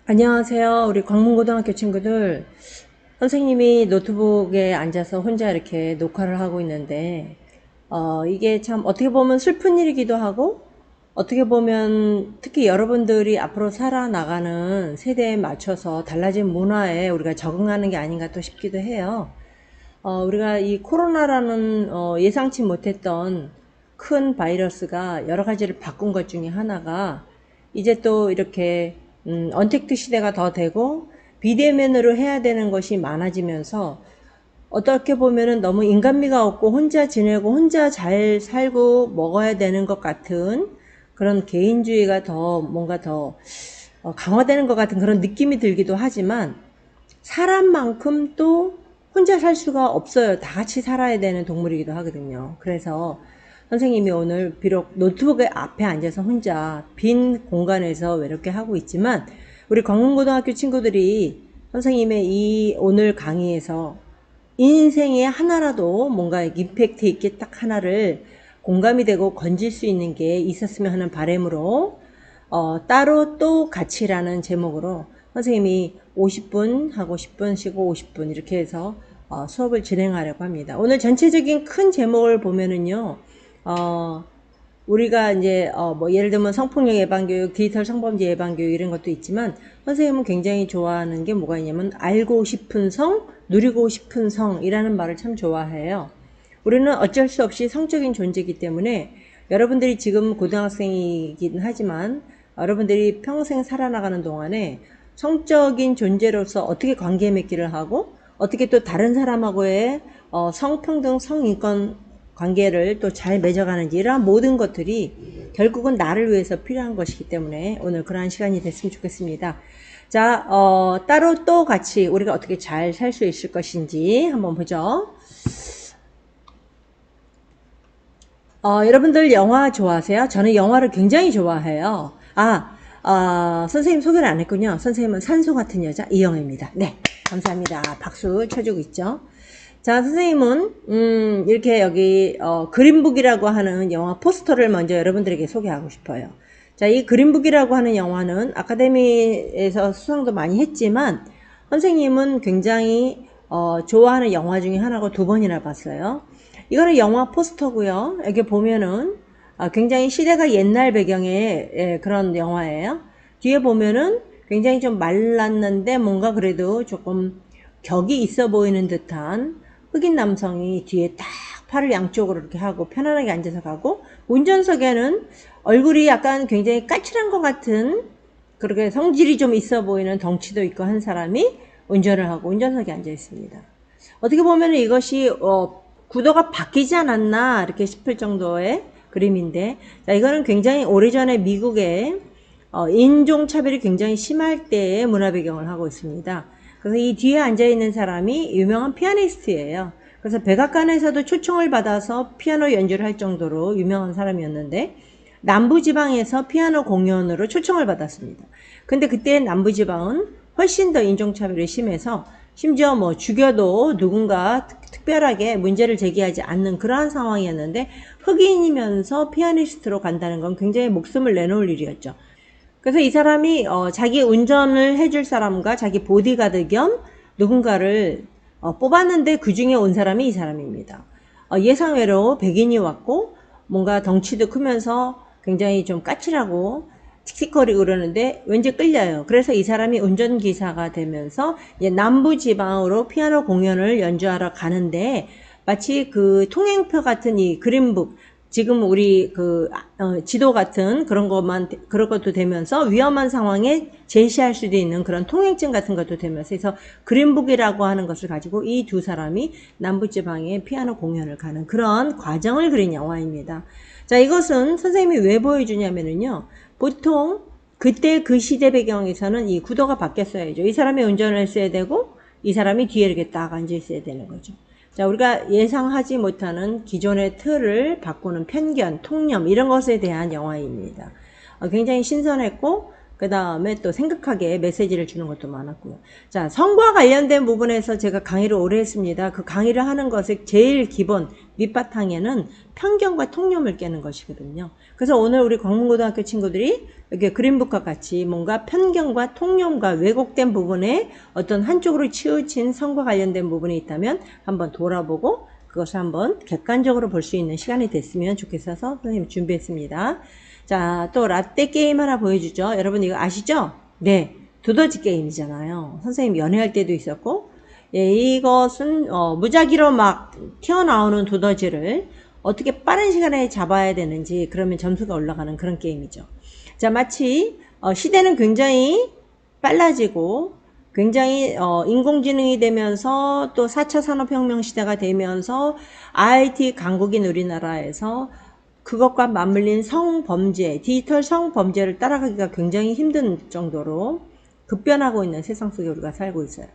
안녕하세요. 우리 광문고등학교 친구들. 선생님이 노트북에 앉아서 혼자 이렇게 녹화를 하고 있는데, 이게 참 어떻게 보면 슬픈 일이기도 하고, 어떻게 보면 특히 여러분들이 앞으로 살아나가는 세대에 맞춰서 달라진 문화에 우리가 적응하는 게 아닌가 또 싶기도 해요. 우리가 이 코로나라는 예상치 못했던 큰 바이러스가 여러 가지를 바꾼 것 중에 하나가 이제 또 이렇게 언택트 시대가 더 되고 비대면으로 해야 되는 것이 많아지면서 어떻게 보면은 너무 인간미가 없고 혼자 지내고 혼자 잘 살고 먹어야 되는 것 같은 그런 개인주의가 더 뭔가 더 강화되는 것 같은 그런 느낌이 들기도 하지만 사람만큼 또 혼자 살 수가 없어요. 다 같이 살아야 되는 동물이기도 하거든요. 그래서 선생님이 오늘 비록 노트북 앞에 앉아서 혼자 빈 공간에서 외롭게 하고 있지만 우리 광문고등학교 친구들이 선생님의 이 오늘 강의에서 인생에 하나라도 뭔가 임팩트 있게 딱 하나를 공감이 되고 건질 수 있는 게 있었으면 하는 바람으로 따로 또 같이라는 제목으로 선생님이 50분 하고 10분 쉬고 50분 이렇게 해서 수업을 진행하려고 합니다. 오늘 전체적인 큰 제목을 보면은요, 우리가 이제 뭐 예를 들면 성폭력 예방교육, 디지털 성범죄 예방교육 이런 것도 있지만 선생님은 굉장히 좋아하는 게 뭐가 있냐면 알고 싶은 성, 누리고 싶은 성이라는 말을 참 좋아해요. 우리는 어쩔 수 없이 성적인 존재이기 때문에 여러분들이 지금 고등학생이긴 하지만 여러분들이 평생 살아나가는 동안에 성적인 존재로서 어떻게 관계 맺기를 하고 어떻게 또 다른 사람하고의 성평등, 성인권 관계를 또 잘 맺어가는지 이러한 모든 것들이 결국은 나를 위해서 필요한 것이기 때문에 오늘 그러한 시간이 됐으면 좋겠습니다. 자, 따로 또 같이 우리가 어떻게 잘 살 수 있을 것인지 한번 보죠. 여러분들 영화 좋아하세요? 저는 영화를 굉장히 좋아해요. 선생님 소개를 안 했군요. 선생님은 산소 같은 여자 이영애입니다. 네, 감사합니다. 박수 쳐주고 있죠. 자, 선생님은 이렇게 여기 그린북이라고 하는 영화 포스터를 먼저 여러분들에게 소개하고 싶어요. 자, 이 그린북이라고 하는 영화는 아카데미에서 수상도 많이 했지만 선생님은 굉장히 좋아하는 영화 중에 하나고 두 번이나 봤어요. 이거는 영화 포스터고요. 여기 보면은 굉장히 시대가 옛날 배경의 그런 영화예요. 뒤에 보면은 굉장히 좀 말랐는데 뭔가 그래도 조금 격이 있어 보이는 듯한 흑인 남성이 뒤에 딱 팔을 양쪽으로 이렇게 하고 편안하게 앉아서 가고 운전석에는 얼굴이 약간 굉장히 까칠한 것 같은 그렇게 성질이 좀 있어 보이는 덩치도 있고 한 사람이 운전을 하고 운전석에 앉아 있습니다. 어떻게 보면 이것이 구도가 바뀌지 않았나 이렇게 싶을 정도의 그림인데, 자, 이거는 굉장히 오래전에 미국의 인종차별이 굉장히 심할 때의 문화 배경을 하고 있습니다. 그래서 이 뒤에 앉아있는 사람이 유명한 피아니스트예요. 그래서 백악관에서도 초청을 받아서 피아노 연주를 할 정도로 유명한 사람이었는데 남부지방에서 피아노 공연으로 초청을 받았습니다. 근데 그때 남부지방은 훨씬 더 인종차별이 심해서 심지어 뭐 죽여도 누군가 특별하게 문제를 제기하지 않는 그러한 상황이었는데 흑인이면서 피아니스트로 간다는 건 굉장히 목숨을 내놓을 일이었죠. 그래서 이 사람이 자기 운전을 해줄 사람과 자기 보디가드 겸 누군가를 뽑았는데 그 중에 온 사람이 이 사람입니다. 예상외로 백인이 왔고 뭔가 덩치도 크면서 굉장히 좀 까칠하고 칙칙거리고 그러는데 왠지 끌려요. 그래서 이 사람이 운전기사가 되면서 남부지방으로 피아노 공연을 연주하러 가는데 마치 그 통행표 같은 이 그린북 지금 우리 지도 같은 그런 것도 되면서 위험한 상황에 제시할 수도 있는 그런 통행증 같은 것도 되면서 그래서 그린북이라고 하는 것을 가지고 이 두 사람이 남부지방에 피아노 공연을 가는 그런 과정을 그린 영화입니다. 자, 이것은 선생님이 왜 보여주냐면요. 보통 그때 그 시대 배경에서는 이 구도가 바뀌었어야죠. 이 사람이 운전을 했어야 되고 이 사람이 뒤에 이렇게 딱 앉아 있어야 되는 거죠. 자, 우리가 예상하지 못하는 기존의 틀을 바꾸는 편견, 통념 이런 것에 대한 영화입니다. 굉장히 신선했고 그 다음에 또 생각하게 메시지를 주는 것도 많았고요. 자, 성과 관련된 부분에서 제가 강의를 오래 했습니다. 그 강의를 하는 것의 제일 기본 밑바탕에는 편견과 통념을 깨는 것이거든요. 그래서 오늘 우리 광문고등학교 친구들이 이렇게 그린북과 같이 뭔가 편견과 통념과 왜곡된 부분에 어떤 한쪽으로 치우친 성과 관련된 부분이 있다면 한번 돌아보고 그것을 한번 객관적으로 볼 수 있는 시간이 됐으면 좋겠어서 선생님 준비했습니다. 자, 또 라떼 게임 하나 보여주죠. 여러분 이거 아시죠? 네, 두더지 게임이잖아요. 선생님 연애할 때도 있었고, 예, 이것은 무작위로 막 튀어나오는 두더지를 어떻게 빠른 시간에 잡아야 되는지, 그러면 점수가 올라가는 그런 게임이죠. 자, 마치 시대는 굉장히 빨라지고 굉장히 인공지능이 되면서 또 4차 산업혁명 시대가 되면서 IT 강국인 우리나라에서 그것과 맞물린 성범죄, 디지털 성범죄를 따라가기가 굉장히 힘든 정도로 급변하고 있는 세상 속에 우리가 살고 있어요.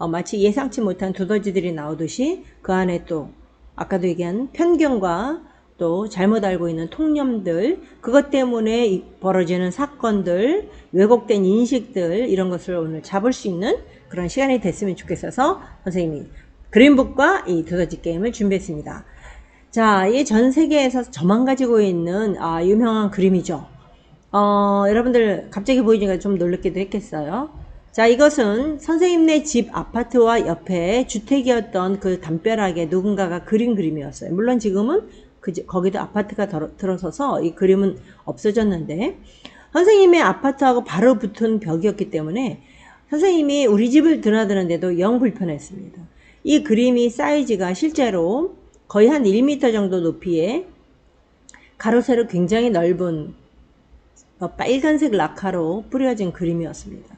마치 예상치 못한 두더지들이 나오듯이 그 안에 또 아까도 얘기한 편견과 또 잘못 알고 있는 통념들, 그것 때문에 벌어지는 사건들, 왜곡된 인식들, 이런 것을 오늘 잡을 수 있는 그런 시간이 됐으면 좋겠어서 선생님이 그린북과 이 두더지 게임을 준비했습니다. 자, 이 전 세계에서 저만 가지고 있는 유명한 그림이죠. 여러분들 갑자기 보이니까 좀 놀랍기도 했겠어요. 자, 이것은 선생님네 집 아파트와 옆에 주택이었던 그 담벼락에 누군가가 그린 그림이었어요. 물론 지금은 거기도 아파트가 들어서서 이 그림은 없어졌는데, 선생님의 아파트하고 바로 붙은 벽이었기 때문에 선생님이 우리 집을 드나드는데도 영 불편했습니다. 이 그림이 사이즈가 실제로 거의 한 1m 정도 높이에 가로 세로 굉장히 넓은 빨간색 라카로 뿌려진 그림이었습니다.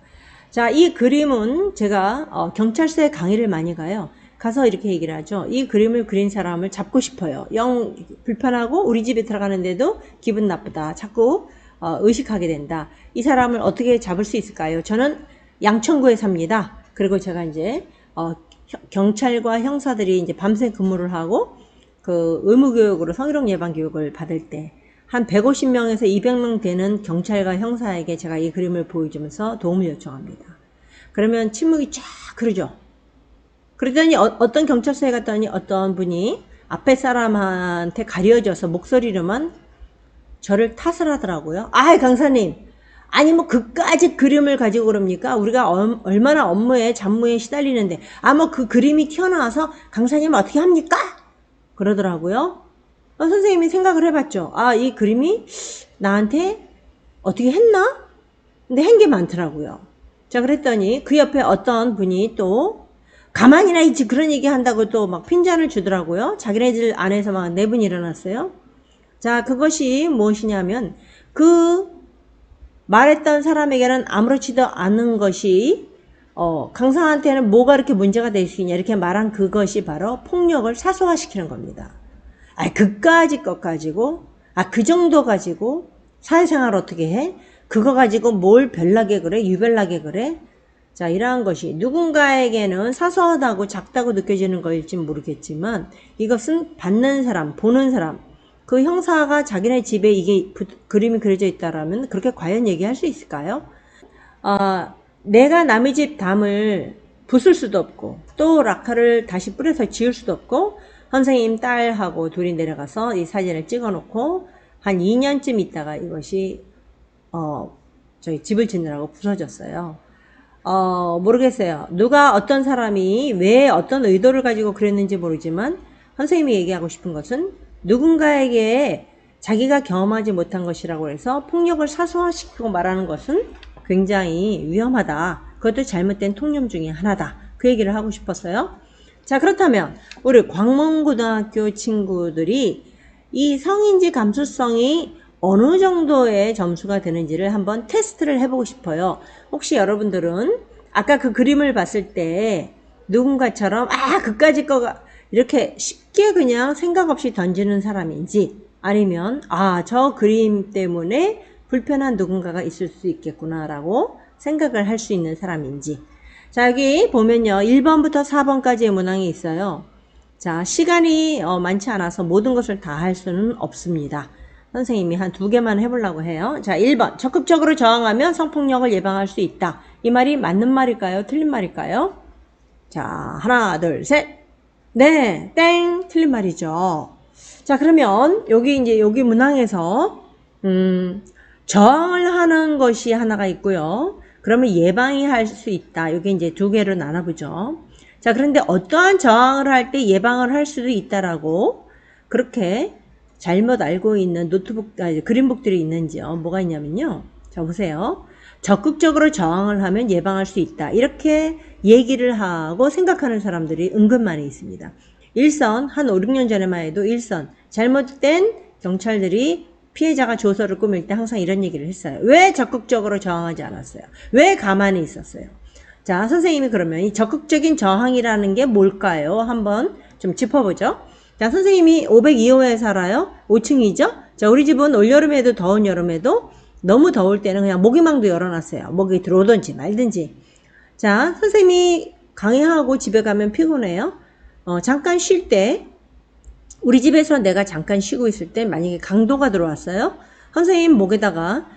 자, 이 그림은 제가 경찰서에 강의를 많이 가서 이렇게 얘기를 하죠. 이 그림을 그린 사람을 잡고 싶어요. 영 불편하고 우리 집에 들어가는데도 기분 나쁘다. 자꾸 의식하게 된다. 이 사람을 어떻게 잡을 수 있을까요? 저는 양천구에 삽니다. 그리고 제가 이제 경찰과 형사들이 이제 밤새 근무를 하고 그 의무교육으로 성희롱 예방 교육을 받을 때 한 150명에서 200명 되는 경찰과 형사에게 제가 이 그림을 보여주면서 도움을 요청합니다. 그러면 침묵이 쫙 흐르죠. 그러더니 어떤 경찰서에 갔더니 어떤 분이 앞에 사람한테 가려져서 목소리로만 저를 탓을 하더라고요. 아, 강사님, 아니 뭐 그까짓 그림을 가지고 그럽니까? 우리가 얼마나 업무에 잡무에 시달리는데 뭐 그 그림이 튀어나와서 강사님 어떻게 합니까? 그러더라고요. 선생님이 생각을 해봤죠. 이 그림이 나한테 어떻게 했나? 근데 한 게 많더라고요. 자, 그랬더니 그 옆에 어떤 분이 또 가만히나 있지 그런 얘기 한다고 또 막 핀잔을 주더라고요. 자기네들 안에서 막 내분이 일어났어요. 자, 그것이 무엇이냐면 그 말했던 사람에게는 아무렇지도 않은 것이 강사한테는 뭐가 이렇게 문제가 될 수 있냐 이렇게 말한 그것이 바로 폭력을 사소화시키는 겁니다. 그까짓 것 가지고 그 정도 가지고 사회생활 어떻게 해? 그거 가지고 뭘 별나게 그래? 유별나게 그래? 자, 이러한 것이 누군가에게는 사소하다고 작다고 느껴지는 거일지 모르겠지만 이것은 받는 사람, 보는 사람, 그 형사가 자기네 집에 이게 그림이 그려져 있다라면 그렇게 과연 얘기할 수 있을까요? 내가 남의 집 담을 부술 수도 없고 또 라카를 다시 뿌려서 지울 수도 없고 선생님 딸하고 둘이 내려가서 이 사진을 찍어 놓고 한 2년쯤 있다가 이것이 저희 집을 짓느라고 부서졌어요. 모르겠어요. 누가 어떤 사람이 왜 어떤 의도를 가지고 그랬는지 모르지만 선생님이 얘기하고 싶은 것은 누군가에게 자기가 경험하지 못한 것이라고 해서 폭력을 사소화시키고 말하는 것은 굉장히 위험하다. 그것도 잘못된 통념 중에 하나다. 그 얘기를 하고 싶었어요. 자, 그렇다면 우리 광문고등학교 친구들이 이 성인지 감수성이 어느 정도의 점수가 되는지를 한번 테스트를 해보고 싶어요. 혹시 여러분들은 아까 그 그림을 봤을 때 누군가처럼 그까짓 거가 이렇게 쉽게 그냥 생각 없이 던지는 사람인지 아니면 저 그림 때문에 불편한 누군가가 있을 수 있겠구나 라고 생각을 할 수 있는 사람인지. 자, 여기 보면요 1번부터 4번까지의 문항이 있어요. 자, 시간이 많지 않아서 모든 것을 다 할 수는 없습니다. 선생님이 한 2개만 해보려고 해요. 자, 1번. 적극적으로 저항하면 성폭력을 예방할 수 있다. 이 말이 맞는 말일까요? 틀린 말일까요? 자, 하나, 둘, 셋. 네, 땡. 틀린 말이죠. 자, 그러면 여기 문항에서 저항을 하는 것이 하나가 있고요. 그러면 예방이 할 수 있다. 이게 이제 2개로 나눠보죠. 자, 그런데 어떠한 저항을 할 때 예방을 할 수도 있다라고 그렇게 잘못 알고 있는 그림북들이 있는지요. 뭐가 있냐면요. 자, 보세요. 적극적으로 저항을 하면 예방할 수 있다. 이렇게 얘기를 하고 생각하는 사람들이 은근 많이 있습니다. 일선, 한 5, 6년 전에만 해도 일선, 잘못된 경찰들이 피해자가 조서를 꾸밀 때 항상 이런 얘기를 했어요. 왜 적극적으로 저항하지 않았어요? 왜 가만히 있었어요? 자, 선생님이 그러면 이 적극적인 저항이라는 게 뭘까요? 한번 좀 짚어보죠. 자, 선생님이 502호에 살아요. 5층이죠? 자, 우리 집은 올여름에도 더운 여름에도 너무 더울 때는 그냥 모기망도 열어놨어요. 모기 들어오든지 말든지. 자, 선생님이 강의하고 집에 가면 피곤해요. 잠깐 쉴 때, 우리 집에서 내가 잠깐 쉬고 있을 때 만약에 강도가 들어왔어요. 선생님 목에다가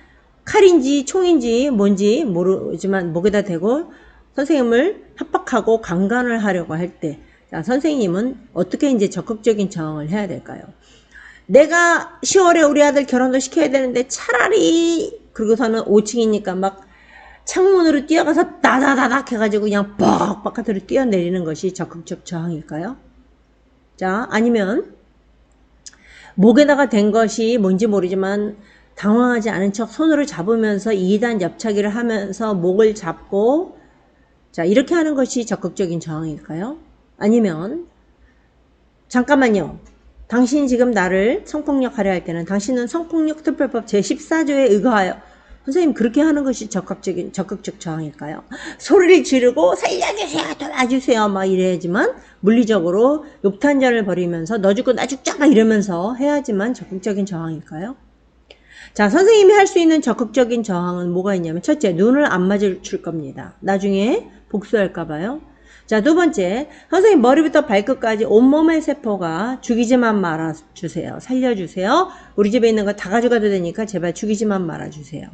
칼인지 총인지 뭔지 모르지만 목에다 대고 선생님을 협박하고 강간을 하려고 할 때, 자, 선생님은 어떻게 이제 적극적인 저항을 해야 될까요? 내가 10월에 우리 아들 결혼도 시켜야 되는데 차라리, 그리고서는 5층이니까 막 창문으로 뛰어가서 다다다닥 해가지고 그냥 뻑 바깥으로 뛰어내리는 것이 적극적 저항일까요? 자, 아니면 목에다가 댄 것이 뭔지 모르지만 당황하지 않은 척 손으로 잡으면서 2단 옆차기를 하면서 목을 잡고, 자, 이렇게 하는 것이 적극적인 저항일까요? 아니면 잠깐만요. 당신이 지금 나를 성폭력하려 할 때는 당신은 성폭력특별법 제14조에 의거하여, 선생님 그렇게 하는 것이 적극적 저항일까요? 소리를 지르고 살려주세요, 도와주세요 막 이래야지만, 물리적으로 욕탄전을 벌이면서 너 죽고 나 죽자 막 이러면서 해야지만 적극적인 저항일까요? 자, 선생님이 할 수 있는 적극적인 저항은 뭐가 있냐면, 첫째, 눈을 안 마주칠 겁니다. 나중에 복수할까봐요. 자, 2번째, 선생님 머리부터 발끝까지 온몸의 세포가 죽이지만 말아주세요. 살려주세요. 우리 집에 있는 거 다 가져가도 되니까 제발 죽이지만 말아주세요.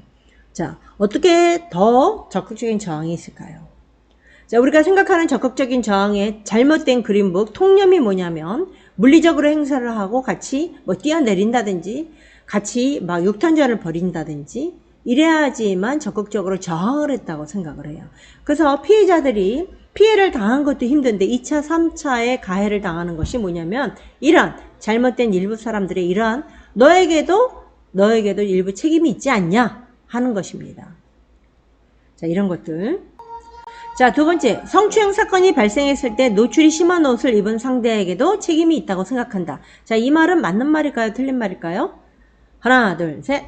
자, 어떻게 더 적극적인 저항이 있을까요? 자, 우리가 생각하는 적극적인 저항의 잘못된 그림북 통념이 뭐냐면, 물리적으로 행사를 하고 같이 뭐 뛰어내린다든지 같이 막 육탄전을 벌인다든지 이래야지만 적극적으로 저항을 했다고 생각을 해요. 그래서 피해자들이 피해를 당한 것도 힘든데 2차, 3차에 가해를 당하는 것이 뭐냐면, 이런 잘못된 일부 사람들의 이러한 너에게도 일부 책임이 있지 않냐 하는 것입니다. 자, 이런 것들. 자, 2번째, 성추행 사건이 발생했을 때 노출이 심한 옷을 입은 상대에게도 책임이 있다고 생각한다. 자, 이 말은 맞는 말일까요? 틀린 말일까요? 하나, 둘, 셋.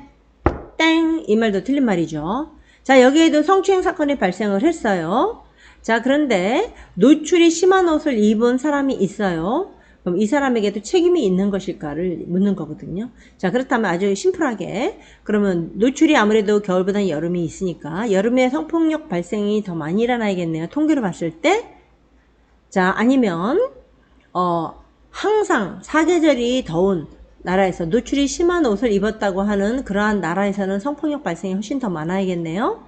땡! 이 말도 틀린 말이죠. 자, 여기에도 성추행 사건이 발생을 했어요. 자, 그런데 노출이 심한 옷을 입은 사람이 있어요. 그럼 이 사람에게도 책임이 있는 것일까를 묻는 거거든요. 자, 그렇다면 아주 심플하게, 그러면 노출이 아무래도 겨울보다는 여름이 있으니까 여름에 성폭력 발생이 더 많이 일어나야겠네요. 통계로 봤을 때. 자, 아니면 항상 사계절이 더운 나라에서 노출이 심한 옷을 입었다고 하는 그러한 나라에서는 성폭력 발생이 훨씬 더 많아야겠네요.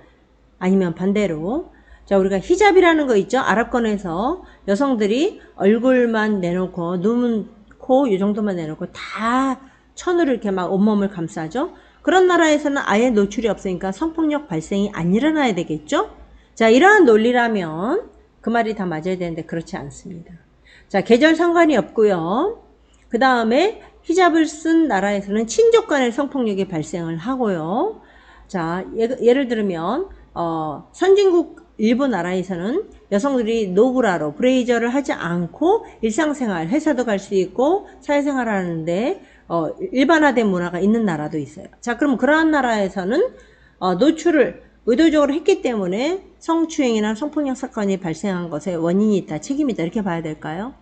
아니면 반대로, 자, 우리가 히잡이라는 거 있죠? 아랍권에서 여성들이 얼굴만 내놓고 눈, 코 이 정도만 내놓고 다 천으로 이렇게 막 온몸을 감싸죠? 그런 나라에서는 아예 노출이 없으니까 성폭력 발생이 안 일어나야 되겠죠? 자, 이러한 논리라면 그 말이 다 맞아야 되는데 그렇지 않습니다. 자, 계절 상관이 없고요. 그 다음에 히잡을 쓴 나라에서는 친족 간의 성폭력이 발생을 하고요. 자, 예를 들면 선진국 일부 나라에서는 여성들이 노브라로 브레이저를 하지 않고 일상생활, 회사도 갈 수 있고 사회생활을 하는데 일반화된 문화가 있는 나라도 있어요. 자, 그럼 그러한 나라에서는 노출을 의도적으로 했기 때문에 성추행이나 성폭력 사건이 발생한 것에 원인이 있다, 책임이 있다 이렇게 봐야 될까요?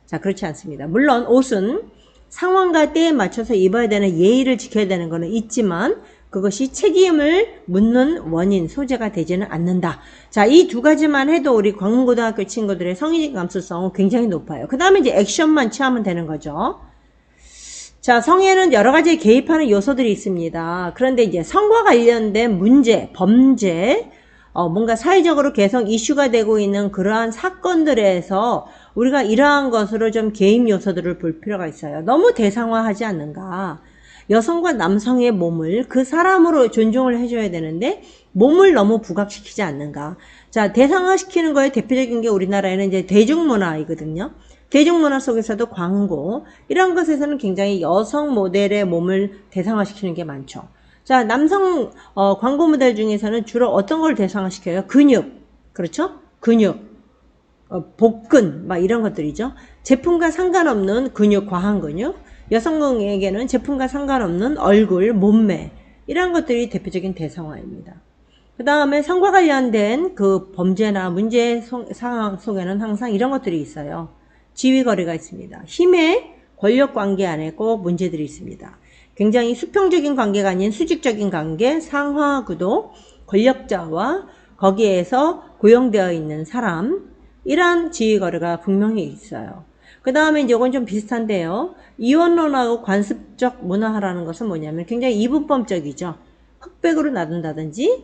자, 그렇지 않습니다. 물론 옷은 상황과 때에 맞춰서 입어야 되는 예의를 지켜야 되는 것은 있지만 그것이 책임을 묻는 원인, 소재가 되지는 않는다. 자, 이 2가지만 해도 우리 광문고등학교 친구들의 성인지 감수성은 굉장히 높아요. 그 다음에 이제 액션만 취하면 되는 거죠. 자, 성에는 여러 가지 개입하는 요소들이 있습니다. 그런데 이제 성과 관련된 문제, 범죄, 뭔가 사회적으로 계속 이슈가 되고 있는 그러한 사건들에서 우리가 이러한 것으로 좀 개입 요소들을 볼 필요가 있어요. 너무 대상화하지 않는가. 여성과 남성의 몸을 그 사람으로 존중을 해줘야 되는데 몸을 너무 부각시키지 않는가. 자, 대상화시키는 거에 대표적인 게 우리나라에는 이제 대중문화이거든요. 대중문화 속에서도 광고, 이런 것에서는 굉장히 여성 모델의 몸을 대상화시키는 게 많죠. 자, 남성 광고 모델 중에서는 주로 어떤 걸 대상화시켜요? 근육, 그렇죠? 근육, 복근, 막 이런 것들이죠. 제품과 상관없는 근육, 과한 근육. 여성에게는 제품과 상관없는 얼굴, 몸매, 이런 것들이 대표적인 대상화입니다. 그 다음에 성과 관련된 그 범죄나 문제 상황 속에는 항상 이런 것들이 있어요. 지위거래가 있습니다. 힘의 권력 관계 안에 꼭 문제들이 있습니다. 굉장히 수평적인 관계가 아닌 수직적인 관계, 상하구도, 권력자와 거기에서 고용되어 있는 사람, 이러한 지위거래가 분명히 있어요. 그 다음에 이제 이건 좀 비슷한데요. 이원론하고 관습적 문화라는 것은 뭐냐면 굉장히 이분법적이죠. 흑백으로 나눈다든지,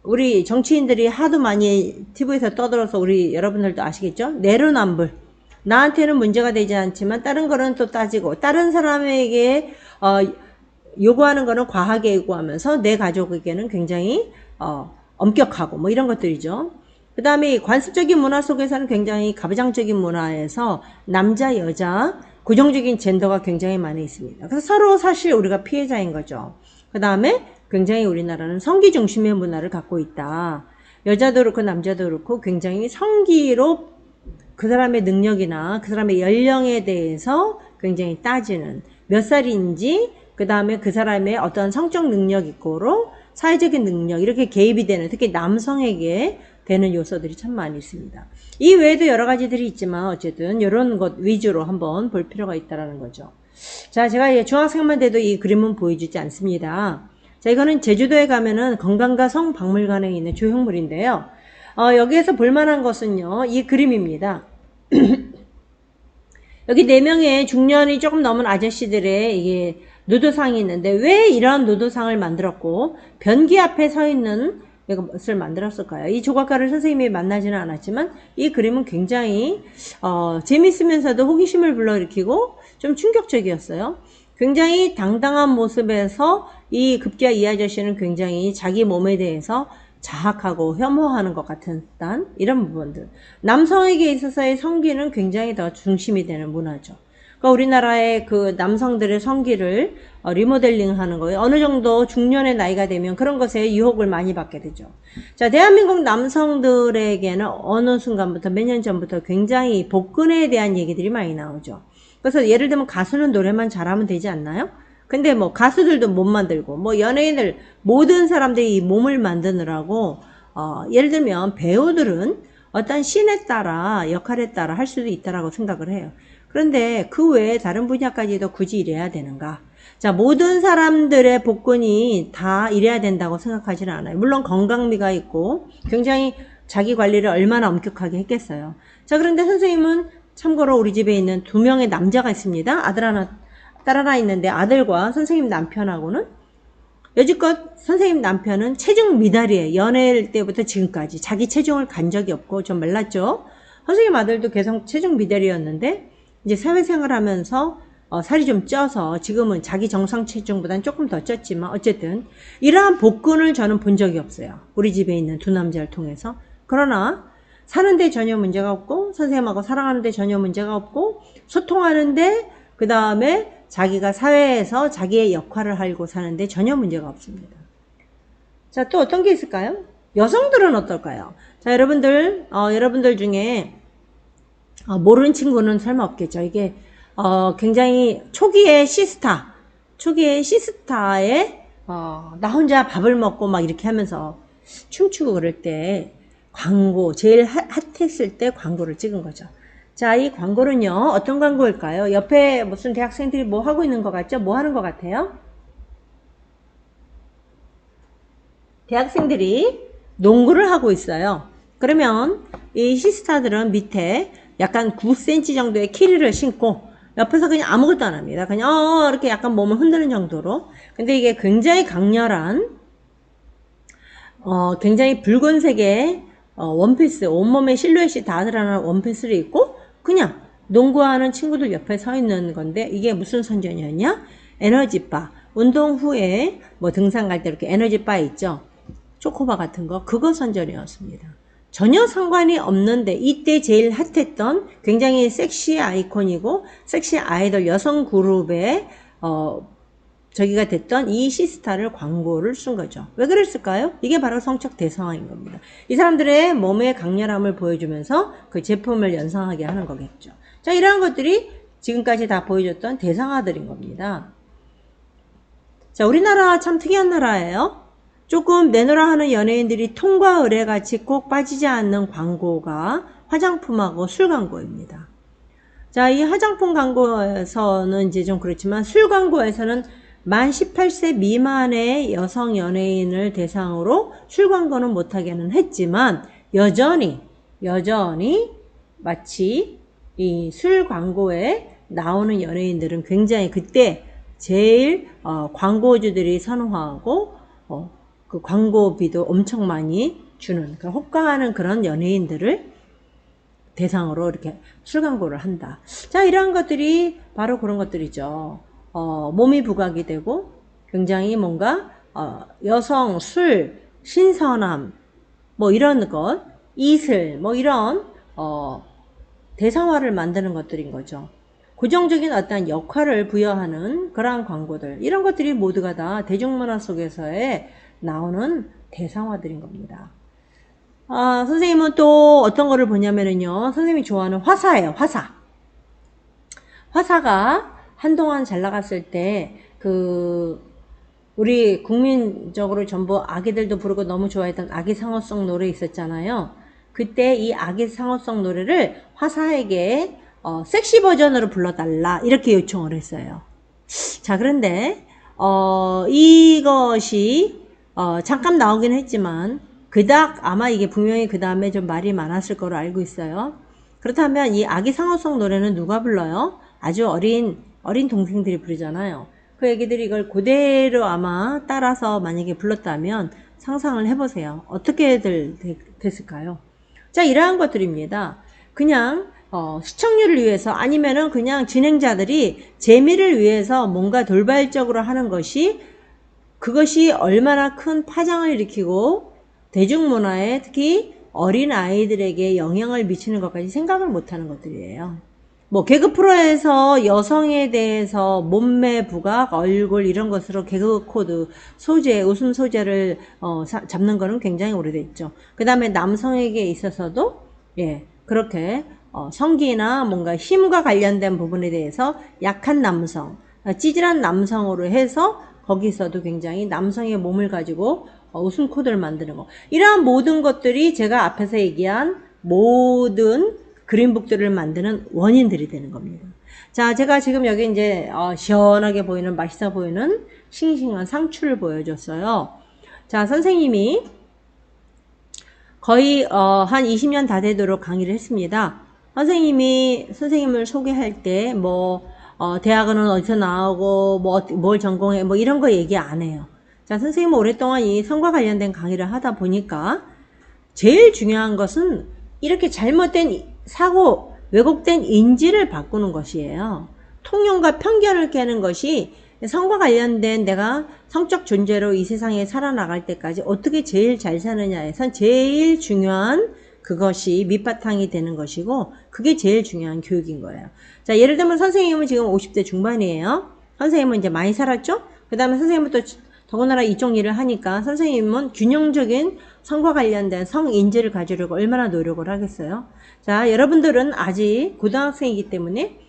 우리 정치인들이 하도 많이 TV에서 떠들어서 우리 여러분들도 아시겠죠? 내로남불. 나한테는 문제가 되지 않지만 다른 거는 또 따지고 다른 사람에게 요구하는 거는 과하게 요구하면서 내 가족에게는 굉장히 엄격하고 뭐 이런 것들이죠. 그 다음에 관습적인 문화 속에서는 굉장히 가부장적인 문화에서 남자, 여자, 고정적인 젠더가 굉장히 많이 있습니다. 그래서 서로 사실 우리가 피해자인 거죠. 그 다음에 굉장히 우리나라는 성기 중심의 문화를 갖고 있다. 여자도 그렇고 남자도 그렇고 굉장히 성기로 그 사람의 능력이나 그 사람의 연령에 대해서 굉장히 따지는, 몇 살인지, 그 다음에 그 사람의 어떤 성적 능력 있고로 사회적인 능력, 이렇게 개입이 되는, 특히 남성에게 되는 요소들이 참 많이 있습니다. 이 외에도 여러 가지들이 있지만 어쨌든 이런 것 위주로 한번 볼 필요가 있다는 거죠. 자, 제가 중학생만 돼도 이 그림은 보여주지 않습니다. 자, 이거는 제주도에 가면은 건강과 성박물관에 있는 조형물인데요. 여기에서 볼만한 것은요, 이 그림입니다. 여기 4명의 중년이 조금 넘은 아저씨들의 이게 노도상이 있는데 왜 이런 노도상을 만들었고 변기 앞에 서 있는 것을 만들었을까요? 이 조각가를 선생님이 만나지는 않았지만 이 그림은 굉장히 재밌으면서도 호기심을 불러일으키고 좀 충격적이었어요. 굉장히 당당한 모습에서 이 급기야 이 아저씨는 굉장히 자기 몸에 대해서 자학하고 혐오하는 것 같은 이런 부분들. 남성에게 있어서의 성기는 굉장히 더 중심이 되는 문화죠. 그러니까 우리나라의 그 남성들의 성기를 리모델링 하는 거예요. 어느 정도 중년의 나이가 되면 그런 것에 유혹을 많이 받게 되죠. 자, 대한민국 남성들에게는 어느 순간부터 몇 년 전부터 굉장히 복근에 대한 얘기들이 많이 나오죠. 그래서 예를 들면 가수는 노래만 잘하면 되지 않나요? 근데 뭐 가수들도 못 만들고 뭐 연예인들 모든 사람들이 이 몸을 만드느라고 예를 들면 배우들은 어떤 신에 따라 역할에 따라 할 수도 있다라고 생각을 해요. 그런데 그 외에 다른 분야까지도 굳이 이래야 되는가? 자, 모든 사람들의 복근이 다 이래야 된다고 생각하지는 않아요. 물론 건강미가 있고 굉장히 자기 관리를 얼마나 엄격하게 했겠어요. 자, 그런데 선생님은 참고로 우리 집에 있는 2명의 남자가 있습니다. 아들 하나, 딸 하나 있는데 아들과 선생님 남편하고는 여지껏 선생님 남편은 체중 미달이에요. 연애 때부터 지금까지 자기 체중을 간 적이 없고 좀 말랐죠. 선생님 아들도 계속 체중 미달이었는데 이제 사회생활 하면서 살이 좀 쪄서 지금은 자기 정상 체중보다는 조금 더 쪘지만 어쨌든 이러한 복근을 저는 본 적이 없어요. 우리 집에 있는 2 남자를 통해서. 그러나 사는데 전혀 문제가 없고 선생님하고 사랑하는데 전혀 문제가 없고 소통하는데 그 다음에 자기가 사회에서 자기의 역할을 하고 사는데 전혀 문제가 없습니다. 자, 또 어떤 게 있을까요? 여성들은 어떨까요? 자, 여러분들 중에 모르는 친구는 설마 없겠죠. 이게 굉장히 초기의 시스타에 나 혼자 밥을 먹고 막 이렇게 하면서 춤추고 그럴 때 광고 제일 핫했을 때 광고를 찍은 거죠. 자, 이 광고는요, 어떤 광고일까요? 옆에 무슨 대학생들이 뭐 하고 있는 것 같죠? 뭐 하는 것 같아요? 대학생들이 농구를 하고 있어요. 그러면 이 시스타들은 밑에 약간 9cm 정도의 키를 신고 옆에서 그냥 아무것도 안 합니다. 그냥 이렇게 약간 몸을 흔드는 정도로. 근데 이게 굉장히 강렬한 굉장히 붉은색의 원피스, 온몸에 실루엣이 다 드러나는 원피스를 입고 그냥 농구하는 친구들 옆에 서 있는 건데, 이게 무슨 선전이었냐? 에너지바. 운동 후에 뭐 등산 갈 때 이렇게 에너지바 있죠? 초코바 같은 거, 그거 선전이었습니다. 전혀 상관이 없는데 이때 제일 핫했던 굉장히 섹시 아이콘이고 섹시 아이돌 여성 그룹의 저기가 됐던 이 시스타를 광고를 쓴 거죠. 왜 그랬을까요? 이게 바로 성적 대상화인 겁니다. 이 사람들의 몸의 강렬함을 보여주면서 그 제품을 연상하게 하는 거겠죠. 자, 이러한 것들이 지금까지 다 보여줬던 대상화들인 겁니다. 자, 우리나라 참 특이한 나라예요. 조금 내놓으라 하는 연예인들이 통과 의뢰같이 꼭 빠지지 않는 광고가 화장품하고 술 광고입니다. 자, 이 화장품 광고에서는 이제 좀 그렇지만 술 광고에서는 만 18세 미만의 여성 연예인을 대상으로 술 광고는 못하게는 했지만 여전히 마치 이 술 광고에 나오는 연예인들은 굉장히 그때 제일 광고주들이 선호하고 그 광고비도 엄청 많이 주는, 그 호가하는 그런 연예인들을 대상으로 이렇게 술 광고를 한다. 자, 이러한 것들이 바로 그런 것들이죠. 몸이 부각이 되고 굉장히 뭔가 여성, 술, 신선함 뭐 이런 것, 이슬 뭐 이런 대상화를 만드는 것들인 거죠. 고정적인 어떤 역할을 부여하는 그러한 광고들, 이런 것들이 모두가 다 대중문화 속에서의 나오는 대상화들인 겁니다. 선생님은 또 어떤 거를 보냐면요, 선생님이 좋아하는 화사예요. 화사가 한동안 잘 나갔을 때 우리 국민적으로 전부 아기들도 부르고 너무 좋아했던 아기 상어송 노래 있었잖아요. 그때 이 아기 상어송 노래를 화사에게 섹시 버전으로 불러달라 이렇게 요청을 했어요. 자, 그런데 이것이 잠깐 나오긴 했지만 그닥 아마 이게 분명히 그 다음에 좀 말이 많았을 거로 알고 있어요. 그렇다면 이 아기 상어송 노래는 누가 불러요? 아주 어린 동생들이 부르잖아요. 그 애기들이 이걸 그대로 아마 따라서 만약에 불렀다면 상상을 해보세요. 어떻게 됐을까요? 자, 이러한 것들입니다. 그냥 시청률을 위해서 아니면은 그냥 진행자들이 재미를 위해서 뭔가 돌발적으로 하는 것이, 그것이 얼마나 큰 파장을 일으키고 대중문화에 특히 어린 아이들에게 영향을 미치는 것까지 생각을 못하는 것들이에요. 뭐 개그 프로에서 여성에 대해서 몸매 부각, 얼굴 이런 것으로 개그 코드, 소재, 웃음 소재를 잡는 거는 굉장히 오래됐죠. 그 다음에 남성에게 있어서도 그렇게 성기나 뭔가 힘과 관련된 부분에 대해서 약한 남성, 찌질한 남성으로 해서 거기서도 굉장히 남성의 몸을 가지고 웃음 코드를 만드는 거, 이러한 모든 것들이 제가 앞에서 얘기한 모든 그린북들을 만드는 원인들이 되는 겁니다. 자, 제가 지금 여기 이제 시원하게 보이는, 맛있어 보이는 싱싱한 상추를 보여줬어요. 자, 선생님이 거의 한 20년 다 되도록 강의를 했습니다. 선생님을 소개할 때 대학은 어디서 나오고 뭘 전공해 뭐 이런 거 얘기 안 해요. 자, 선생님은 오랫동안 이 성과 관련된 강의를 하다 보니까 제일 중요한 것은 이렇게 잘못된 사고, 왜곡된 인지를 바꾸는 것이에요. 통념과 편견을 깨는 것이 성과 관련된 내가 성적 존재로 이 세상에 살아나갈 때까지 어떻게 제일 잘 사느냐에선 제일 중요한 그것이 밑바탕이 되는 것이고, 그게 제일 중요한 교육인 거예요. 자, 예를 들면 선생님은 지금 50대 중반이에요. 선생님은 이제 많이 살았죠? 그 다음에 선생님은 또 더군다나 이쪽 일을 하니까 선생님은 균형적인 성과 관련된 성인지를 가지려고 얼마나 노력을 하겠어요? 자, 여러분들은 아직 고등학생이기 때문에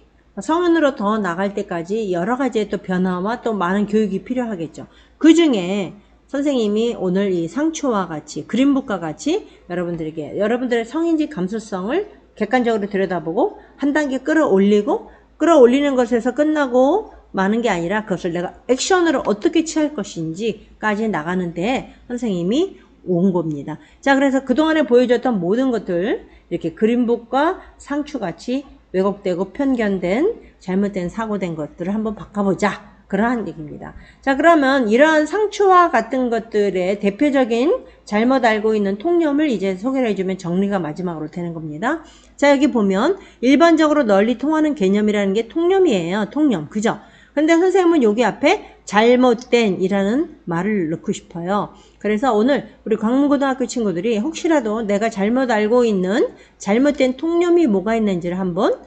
성인으로 더 나갈 때까지 여러 가지의 또 변화와 또 많은 교육이 필요하겠죠. 그 중에 선생님이 오늘 이 상추와 같이, 그린북과 같이 여러분들의 성인지 감수성을 객관적으로 들여다보고 한 단계 끌어올리는 것에서 끝나고 마는 게 아니라 그것을 내가 액션으로 어떻게 취할 것인지까지 나가는데 선생님이 온 겁니다. 자, 그래서 그동안에 보여줬던 모든 것들, 이렇게 그린북과 상추같이 왜곡되고 편견된 잘못된 사고된 것들을 한번 바꿔보자. 그러한 얘기입니다. 자, 그러면 이러한 상추와 같은 것들의 대표적인 잘못 알고 있는 통념을 이제 소개를 해주면 정리가 마지막으로 되는 겁니다. 자, 여기 보면 일반적으로 널리 통하는 개념이라는 게 통념이에요. 통념. 그죠? 근데 선생님은 여기 앞에 잘못된 이라는 말을 넣고 싶어요. 그래서 오늘 우리 광문고등학교 친구들이 혹시라도 내가 잘못 알고 있는 잘못된 통념이 뭐가 있는지를 한번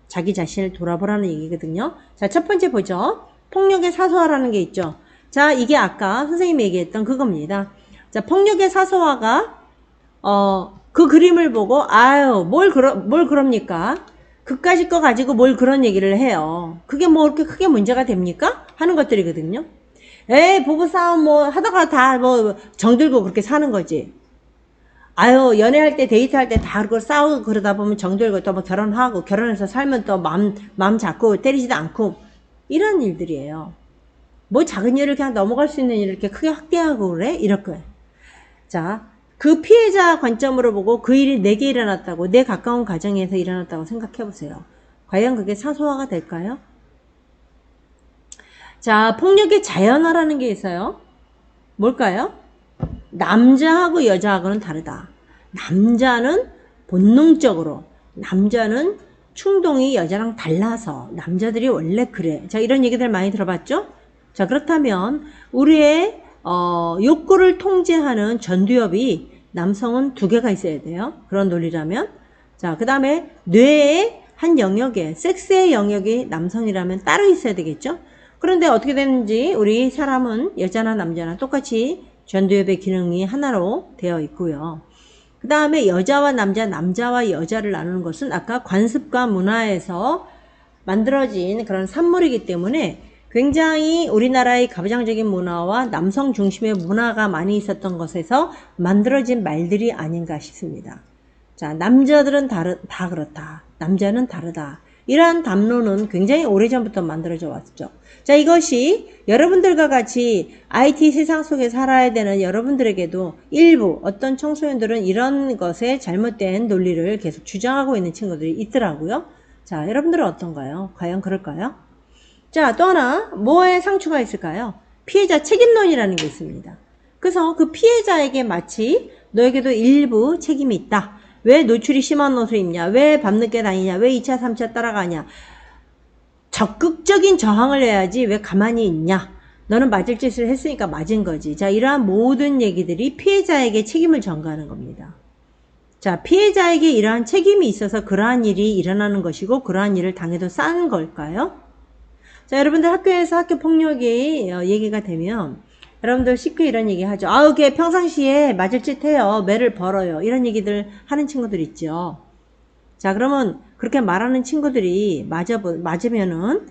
자기 자신을 돌아보라는 얘기거든요. 자, 첫 번째 보죠. 폭력의 사소화라는 게 있죠. 자, 이게 아까 선생님이 얘기했던 그겁니다. 자, 폭력의 사소화가 그 그림을 보고 아유 뭘 그럽니까? 그까짓 거 가지고 뭘 그런 얘기를 해요. 그게 뭐 그렇게 크게 문제가 됩니까? 하는 것들이거든요. 부부싸움 뭐 하다가 다 뭐 정들고 그렇게 사는 거지. 아유, 연애할 때, 데이트할 때 다 그걸 싸우고 그러다 보면 정들고 또 뭐 결혼하고, 결혼해서 살면 또 마음 잡고 때리지도 않고, 이런 일들이에요. 뭐 작은 일을 그냥 넘어갈 수 있는 일을 이렇게 크게 확대하고 그래? 이럴 거예요. 자, 그 피해자 관점으로 보고 그 일이 내게 일어났다고, 내 가까운 가정에서 일어났다고 생각해 보세요. 과연 그게 사소화가 될까요? 자, 폭력의 자연화라는 게 있어요. 뭘까요? 남자하고 여자하고는 다르다. 남자는 본능적으로, 남자는 충동이 여자랑 달라서, 남자들이 원래 그래. 자, 이런 얘기들 많이 들어봤죠? 자, 그렇다면 우리의 욕구를 통제하는 전두엽이 남성은 2개가 있어야 돼요. 그런 논리라면. 자, 그 다음에 뇌의 한 영역에, 섹스의 영역이 남성이라면 따로 있어야 되겠죠? 그런데 어떻게 되는지 우리 사람은 여자나 남자나 똑같이 전두엽의 기능이 하나로 되어 있고요. 그 다음에 여자와 남자, 남자와 여자를 나누는 것은 아까 관습과 문화에서 만들어진 그런 산물이기 때문에 굉장히 우리나라의 가부장적인 문화와 남성 중심의 문화가 많이 있었던 것에서 만들어진 말들이 아닌가 싶습니다. 자, 남자들은 다 그렇다. 남자는 다르다. 이러한 담론은 굉장히 오래전부터 만들어져 왔죠. 자, 이것이 여러분들과 같이 IT 세상 속에 살아야 되는 여러분들에게도 일부 어떤 청소년들은 이런 것에 잘못된 논리를 계속 주장하고 있는 친구들이 있더라고요. 자, 여러분들은 어떤가요? 과연 그럴까요? 자, 또 하나 뭐에 상처가 있을까요? 피해자 책임론이라는 게 있습니다. 그래서 그 피해자에게 마치 너에게도 일부 책임이 있다. 왜 노출이 심한 옷을 입냐? 왜 밤늦게 다니냐? 왜 2차, 3차 따라가냐? 적극적인 저항을 해야지 왜 가만히 있냐? 너는 맞을 짓을 했으니까 맞은 거지. 자, 이러한 모든 얘기들이 피해자에게 책임을 전가하는 겁니다. 자, 피해자에게 이러한 책임이 있어서 그러한 일이 일어나는 것이고 그러한 일을 당해도 싸는 걸까요? 자, 여러분들 학교에서 학교 폭력이 얘기가 되면 여러분들 쉽게 이런 얘기 하죠. 아우, 걔 평상시에 맞을 짓 해요. 매를 벌어요. 이런 얘기들 하는 친구들 있죠. 자, 그러면 그렇게 말하는 친구들이 맞으면은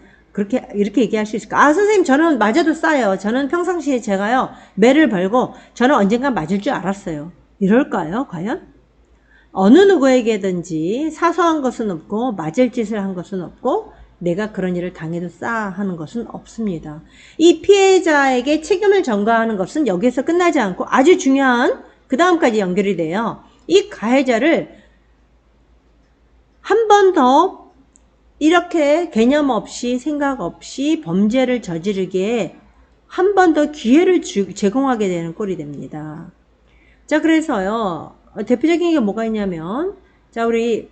이렇게 얘기할 수 있을까? 아, 선생님, 저는 맞아도 싸요. 저는 평상시에 제가요, 매를 벌고 저는 언젠가 맞을 줄 알았어요. 이럴까요, 과연? 어느 누구에게든지 사소한 것은 없고 맞을 짓을 한 것은 없고 내가 그런 일을 당해도 하는 것은 없습니다. 이 피해자에게 책임을 전가하는 것은 여기서 끝나지 않고 아주 중요한 그 다음까지 연결이 돼요. 이 가해자를 한 번 더 이렇게 개념 없이 생각 없이 범죄를 저지르기에 한 번 더 기회를 제공하게 되는 꼴이 됩니다. 자, 그래서요, 대표적인 게 뭐가 있냐면, 자, 우리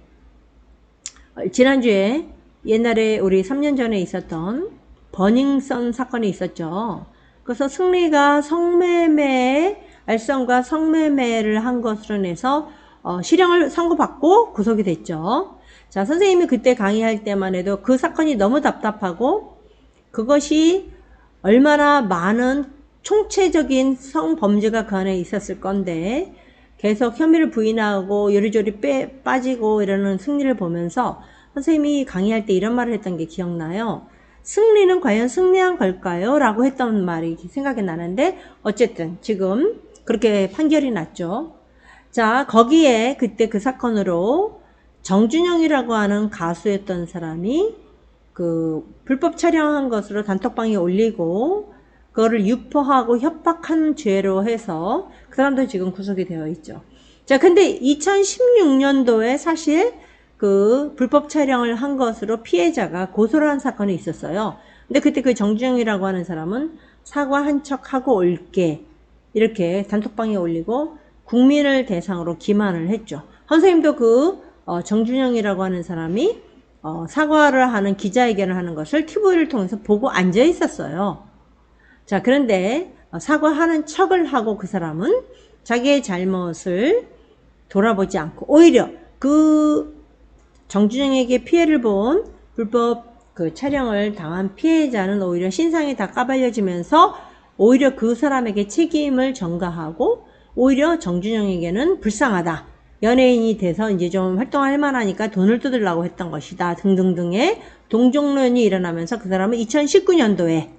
지난주에 옛날에 우리 3년 전에 있었던 버닝썬 사건이 있었죠. 그래서 승리가 알선과 성매매를 한 것으로 인해서 실형을 선고받고 구속이 됐죠. 자, 선생님이 그때 강의할 때만 해도 그 사건이 너무 답답하고 그것이 얼마나 많은 총체적인 성범죄가 그 안에 있었을 건데 계속 혐의를 부인하고 요리조리 빠지고 이러는 승리를 보면서 선생님이 강의할 때 이런 말을 했던 게 기억나요. 승리는 과연 승리한 걸까요? 라고 했던 말이 생각이 나는데 어쨌든 지금 그렇게 판결이 났죠. 자, 거기에 그때 그 사건으로 정준영이라고 하는 가수였던 사람이 그 불법 촬영한 것으로 단톡방에 올리고 그거를 유포하고 협박한 죄로 해서 그 사람도 지금 구속이 되어 있죠. 자, 근데 2016년도에 사실 그 불법 촬영을 한 것으로 피해자가 고소를 한 사건이 있었어요. 근데 그때 그 정준영이라고 하는 사람은 사과한 척하고 올게 이렇게 단톡방에 올리고 국민을 대상으로 기만을 했죠. 선생님도 그 정준영이라고 하는 사람이 사과를 하는 기자회견을 하는 것을 TV를 통해서 보고 앉아 있었어요. 자, 그런데 사과하는 척을 하고 그 사람은 자기의 잘못을 돌아보지 않고 오히려 그 정준영에게 피해를 본 불법 그 촬영을 당한 피해자는 오히려 신상이 다 까발려지면서 오히려 그 사람에게 책임을 전가하고 오히려 정준영에게는 불쌍하다. 연예인이 돼서 이제 좀 활동할 만하니까 돈을 뜯으려고 했던 것이다. 등등등의 동정론이 일어나면서 그 사람은 2019년도에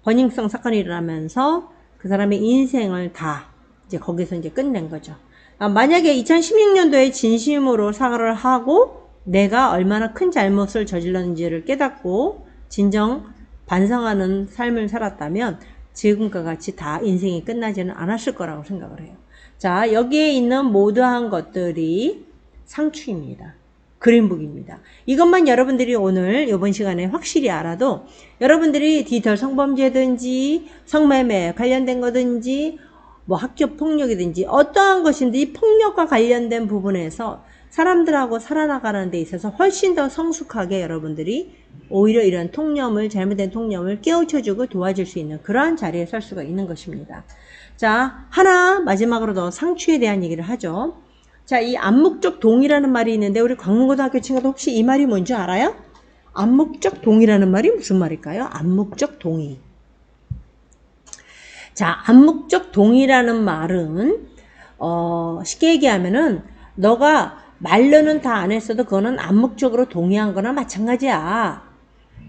버닝성 사건이 일어나면서 그 사람의 인생을 다 이제 거기서 이제 끝낸 거죠. 만약에 2016년도에 진심으로 사과를 하고 내가 얼마나 큰 잘못을 저질렀는지를 깨닫고 진정 반성하는 삶을 살았다면 지금과 같이 다 인생이 끝나지는 않았을 거라고 생각을 해요. 자, 여기에 있는 모두한 것들이 상추입니다. 그린북입니다. 이것만 여러분들이 오늘 이번 시간에 확실히 알아도 여러분들이 디지털 성범죄든지 성매매 관련된 거든지 뭐 학교 폭력이든지 어떠한 것인지 폭력과 관련된 부분에서 사람들하고 살아나가는 데 있어서 훨씬 더 성숙하게 여러분들이 오히려 이런 통념을 잘못된 통념을 깨우쳐주고 도와줄 수 있는 그러한 자리에 설 수가 있는 것입니다. 자, 하나 마지막으로 더 상추에 대한 얘기를 하죠. 자, 이 암묵적 동의라는 말이 있는데 우리 광문고등학교 친구들 혹시 이 말이 뭔지 알아요? 암묵적 동의라는 말이 무슨 말일까요? 암묵적 동의. 자, 암묵적 동의라는 말은 쉽게 얘기하면은 너가 말로는 다 안 했어도 그거는 암묵적으로 동의한 거나 마찬가지야.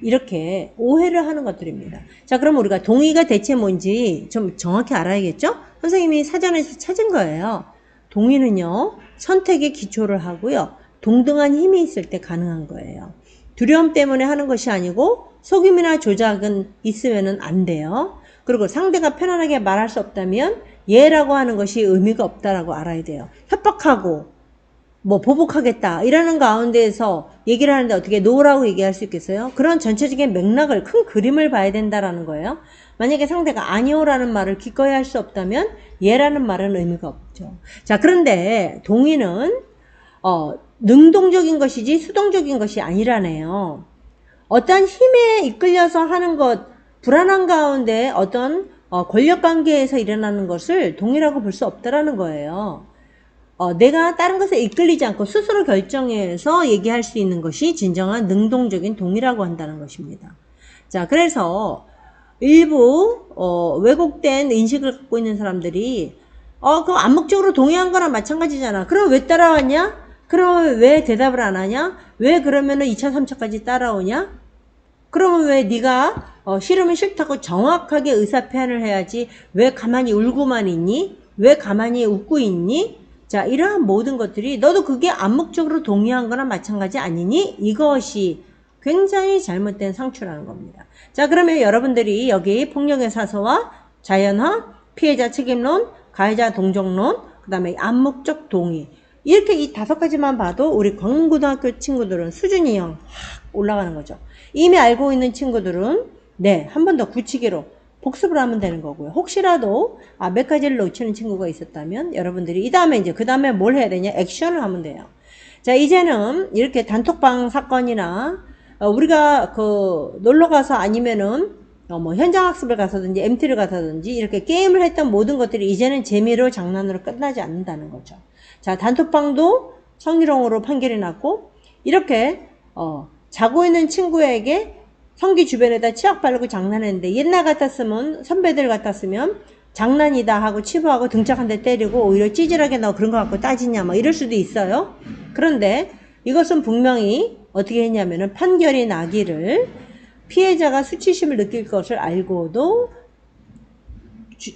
이렇게 오해를 하는 것들입니다. 자, 그럼 우리가 동의가 대체 뭔지 좀 정확히 알아야겠죠? 선생님이 사전에서 찾은 거예요. 동의는요, 선택에 기초를 하고요. 동등한 힘이 있을 때 가능한 거예요. 두려움 때문에 하는 것이 아니고 속임이나 조작은 있으면 안 돼요. 그리고 상대가 편안하게 말할 수 없다면 예라고 하는 것이 의미가 없다라고 알아야 돼요. 협박하고 뭐 보복하겠다 이라는 가운데에서 얘기를 하는데 어떻게 노라고 얘기할 수 있겠어요? 그런 전체적인 맥락을 큰 그림을 봐야 된다라는 거예요. 만약에 상대가 아니오라는 말을 기꺼이 할 수 없다면 예라는 말은 의미가 없죠. 자, 그런데 동의는 능동적인 것이지 수동적인 것이 아니라네요. 어떤 힘에 이끌려서 하는 것, 불안한 가운데 어떤 권력관계에서 일어나는 것을 동의라고 볼 수 없다라는 거예요. 내가 다른 것에 이끌리지 않고 스스로 결정해서 얘기할 수 있는 것이 진정한 능동적인 동의라고 한다는 것입니다. 자, 그래서 일부 왜곡된 인식을 갖고 있는 사람들이 그거 암묵적으로 동의한 거랑 마찬가지잖아. 그럼 왜 따라왔냐? 그럼 왜 대답을 안 하냐? 왜 그러면은 2차, 3차까지 따라오냐? 그러면 왜 네가 싫으면 싫다고 정확하게 의사 표현을 해야지 왜 가만히 울고만 있니? 왜 가만히 웃고 있니? 자, 이러한 모든 것들이 너도 그게 암묵적으로 동의한 거나 마찬가지 아니니? 이것이 굉장히 잘못된 상추라는 겁니다. 자, 그러면 여러분들이 여기 폭력의 사서와 자연화, 피해자 책임론, 가해자 동정론, 그 다음에 암묵적 동의 이렇게 이 5가지만 봐도 우리 광문고등학교 친구들은 수준이 확 올라가는 거죠. 이미 알고 있는 친구들은 한 번 더 굳히기로 복습을 하면 되는 거고요. 혹시라도 몇 가지를 놓치는 친구가 있었다면 여러분들이 그 다음에 뭘 해야 되냐? 액션을 하면 돼요. 자, 이제는 이렇게 단톡방 사건이나 우리가 놀러 가서 아니면은 뭐 현장 학습을 가서든지 MT를 가서든지 이렇게 게임을 했던 모든 것들이 이제는 재미로 장난으로 끝나지 않는다는 거죠. 자, 단톡방도 성희롱으로 판결이 났고 이렇게 자고 있는 친구에게 성기 주변에다 치약 바르고 장난했는데 옛날 같았으면 선배들 같았으면 장난이다 하고 치부하고 등짝 한 대 때리고 오히려 찌질하게 너 그런 거 갖고 따지냐 뭐 이럴 수도 있어요. 그런데 이것은 분명히 어떻게 했냐면은 판결이 나기를 피해자가 수치심을 느낄 것을 알고도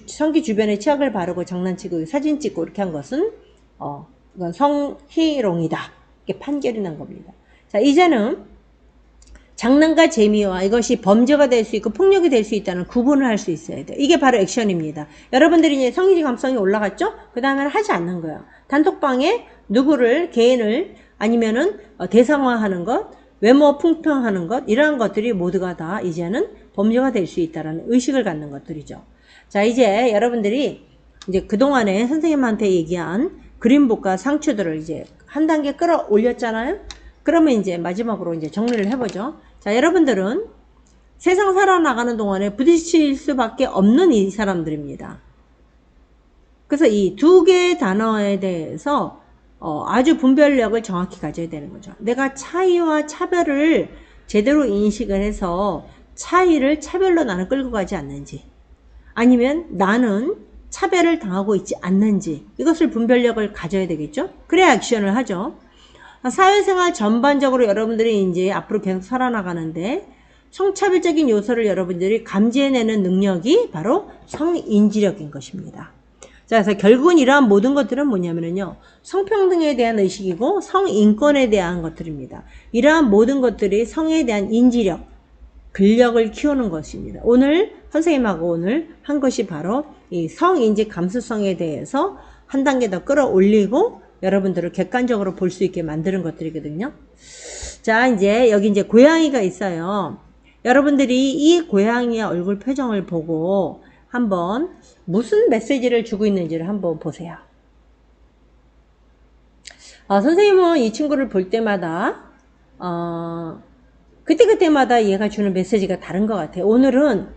성기 주변에 치약을 바르고 장난치고 사진 찍고 이렇게 한 것은 이건 성희롱이다. 이렇게 판결이 난 겁니다. 자, 이제는 장난과 재미와 이것이 범죄가 될 수 있고 폭력이 될 수 있다는 구분을 할 수 있어야 돼요. 이게 바로 액션입니다. 여러분들이 이제 성의지 감성이 올라갔죠? 그 다음에는 하지 않는 거예요. 단톡방에 누구를, 개인을 아니면은 대상화하는 것, 외모 풍성하는 것, 이러한 것들이 모두가 다 이제는 범죄가 될 수 있다는 의식을 갖는 것들이죠. 자, 이제 여러분들이 이제 그동안에 선생님한테 얘기한 그린북과 상추들을 이제 한 단계 끌어올렸잖아요? 그러면 이제 마지막으로 이제 정리를 해보죠. 자, 여러분들은 세상 살아나가는 동안에 부딪힐 수밖에 없는 이 사람들입니다. 그래서 이 두 개의 단어에 대해서 아주 분별력을 정확히 가져야 되는 거죠. 내가 차이와 차별을 제대로 인식을 해서 차이를 차별로 나는 끌고 가지 않는지, 아니면 나는 차별을 당하고 있지 않는지, 이것을 분별력을 가져야 되겠죠. 그래야 액션을 하죠. 사회생활 전반적으로 여러분들이 이제 앞으로 계속 살아나가는데 성차별적인 요소를 여러분들이 감지해내는 능력이 바로 성인지력인 것입니다. 자, 그래서 결국은 이러한 모든 것들은 뭐냐면요, 성평등에 대한 의식이고 성인권에 대한 것들입니다. 이러한 모든 것들이 성에 대한 인지력, 근력을 키우는 것입니다. 오늘 선생님하고 오늘 한 것이 바로 이 성인지 감수성에 대해서 한 단계 더 끌어올리고 여러분들을 객관적으로 볼 수 있게 만드는 것들이거든요. 자, 이제 여기 이제 고양이가 있어요. 여러분들이 이 고양이의 얼굴 표정을 보고 한번 무슨 메시지를 주고 있는지를 한번 보세요. 선생님은 이 친구를 볼 때마다 그때마다 얘가 주는 메시지가 다른 것 같아요. 오늘은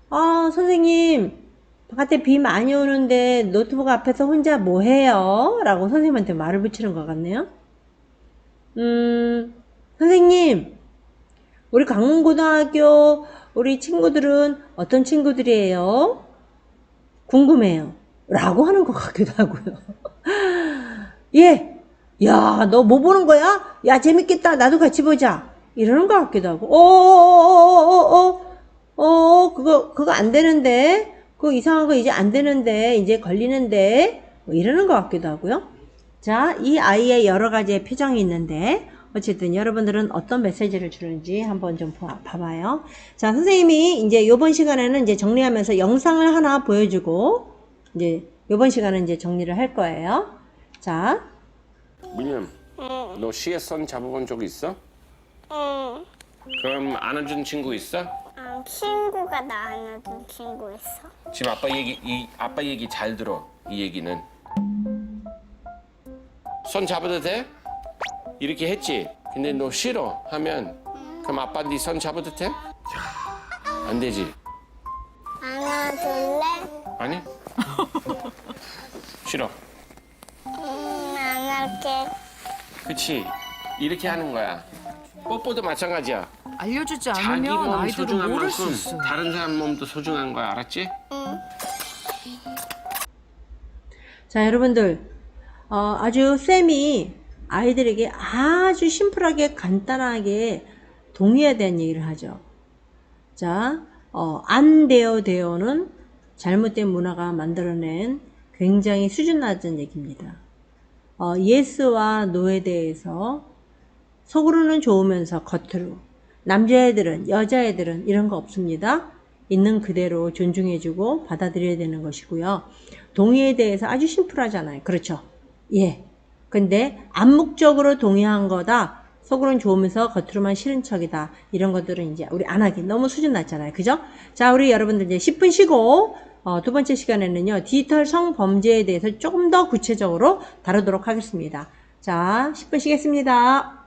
선생님 바깥에 비 많이 오는데 노트북 앞에서 혼자 뭐 해요? 라고 선생님한테 말을 붙이는 것 같네요. 선생님, 우리 강문고등학교 우리 친구들은 어떤 친구들이에요? 궁금해요. 라고 하는 것 같기도 하고요. 예, 야, 너 뭐 보는 거야? 야, 재밌겠다. 나도 같이 보자. 이러는 것 같기도 하고, 그거 안 되는데, 그거 이상한 거 이제 안 되는데, 이제 걸리는데, 뭐 이러는 것 같기도 하고요. 자, 이 아이의 여러 가지의 표정이 있는데, 어쨌든 여러분들은 어떤 메시지를 주는지 한번 좀 봐봐요. 자, 선생님이 이제 요번 시간에는 이제 정리하면서 영상을 하나 보여주고, 이제 요번 시간은 이제 정리를 할 거예요. 자. 민영, 너 시에 선 잡아본 적 있어? 응. 그럼 안아준 친구 있어? 친구가 나 안아준 친구 있어. 지금 아빠 얘기 잘 들어. 이 얘기는 손 잡아도 돼? 이렇게 했지. 근데 너 싫어 하면 그럼 아빠 네 손 잡아도 돼? 안 되지. 안아줄래? 아니? 싫어. 안 할게. 그치? 이렇게 하는 거야. 뽀뽀도 마찬가지야. 알려주지 자기 않으면 몸이 아이들은 소중한 모를 수 만큼 있어. 다른 사람 몸도 소중한 거야. 알았지? 자, 여러분들, 아주 쌤이 아이들에게 아주 심플하게 간단하게 동의에 대한 얘기를 하죠. 자, 안 돼요, 돼요는 잘못된 문화가 만들어낸 굉장히 수준 낮은 얘기입니다. 예스와 노에 대해서 속으로는 좋으면서 겉으로, 남자애들은 여자애들은 이런 거 없습니다. 있는 그대로 존중해주고 받아들여야 되는 것이고요. 동의에 대해서 아주 심플하잖아요. 그렇죠? 예. 근데 암묵적으로 동의한 거다. 속으로는 좋으면서 겉으로만 싫은 척이다. 이런 것들은 이제 우리 안 하기 너무 수준 낮잖아요. 그죠? 자, 우리 여러분들 이제 10분 쉬고 두 번째 시간에는요, 디지털 성범죄에 대해서 조금 더 구체적으로 다루도록 하겠습니다. 자, 10분 쉬겠습니다.